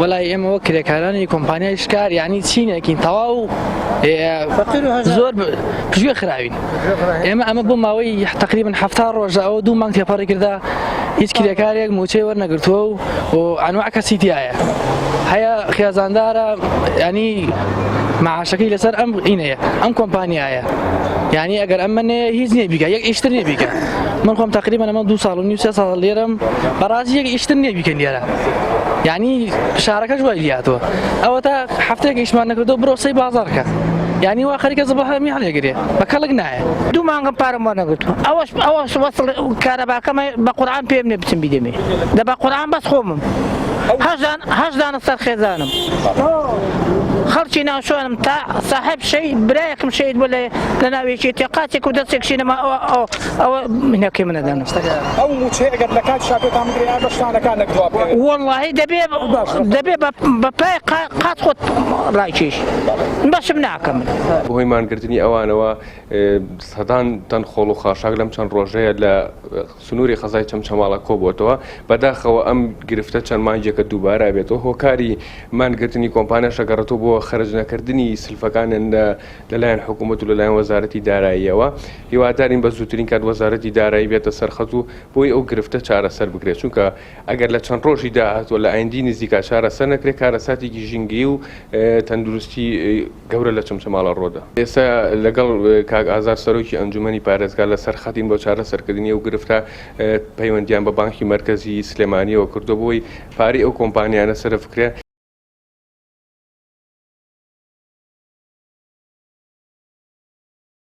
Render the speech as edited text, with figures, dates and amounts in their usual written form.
وەلای ئێمە وەک کرێکارانی کۆمپانیای شکار یعنی چینێکین تەواو زۆر پژوێ خراوین. ئێمە ئەمە بۆ ماوەی تقریبا 70 ڕۆژە ئەوە 2 مانگ تێپەڕی کردا هیچ کرێکارێک موچەی وەرنەگرتووە و ئەنواع کەسی تایە هەیە خێزاندارە ینی معاشەکەی لەسەر ئەم ئینەیە ئەم کۆمپانیایە یعنی ئەگەر ئەمە هیچ نییە بیکە یەک ئیشتر نییە بیکە. من خۆم تقریبا ئەمە 2 ساڵ و نیو 3 ساڵ لێرەم بەڕاستی یەک ئیشتر نییە بیکەن لێرە یعنی شارەکەش وای لیاتەوە ئەوە تا هەفتەیەک ئیشمان نەکردو بڕۆ سەی بازاڕکە یعنی وا خەریکە زەبڵ هەمی هەڵێگرێ بە کەڵک نایە 2 مانگم پارەم وەرنەگرتووە ئەوەش وەسڵ کارەباکەمە بە قورئان پێم نێ بچم بیدەمێ دە بە قورئان بەس خۆمم هەژ دانە سەر خێزانم خەڵکی ناوشۆنم تا ساحب شەی برایەکم شەید بۆ لە ناوێکی تێقاتێک و دەستێکشینەمە ئەوە منەکەی منەدانم ئەو موچەی ئەگەر لە کات شاپێتان بگرێ بە شتانەکان نەکدوا بکەوێت وەڵڵاهی دەبێ بە پای قات خۆت ڕایکێش بەشم ناکەم. بۆی مانگرتنی ئەوانەوە سەدان تەن خۆڵ و خاشاک لەم چەند ڕۆژەیە لە سنووری خەزای چەمچەماڵە کۆبووەتەوە بەداخەوە ئەم گرفتە چەند مانجێکە دووبارە بێتەوە هۆکاری مانگرتنی کۆمپانیا شەگەڕێتەوە بۆ خەرجنەکردنی سلفەکانن لەلایەن حکوومەت و لەلایەن وەزارەتی داراییەوە هیوادارین بە زووترین کات وەزارەتی دارایی بێتە سەرخەت و بۆی ئەو گرفتە چارەسەر بکرێت چونکە ئەگەر لە چەند ڕۆژی داهاتوە لە ئایندی نزیکا چارەسەر نەکرێت کارەساتێکی ژینگی و تەندروستی گەورە لە چەمچەماڵە ڕۆدا. ئێستا لەگەڵ کاک ئازار سەرۆکی ئەنجومەنی پارێزگار لە سەرخەتین بۆ چارەسەرکردنی ئەو گرفتە پەیوەندیان بە بانکی مەرکەزی سلێمانیەوە کردو بۆی پارەی ئەو کۆمپانیانە سەرفکرێ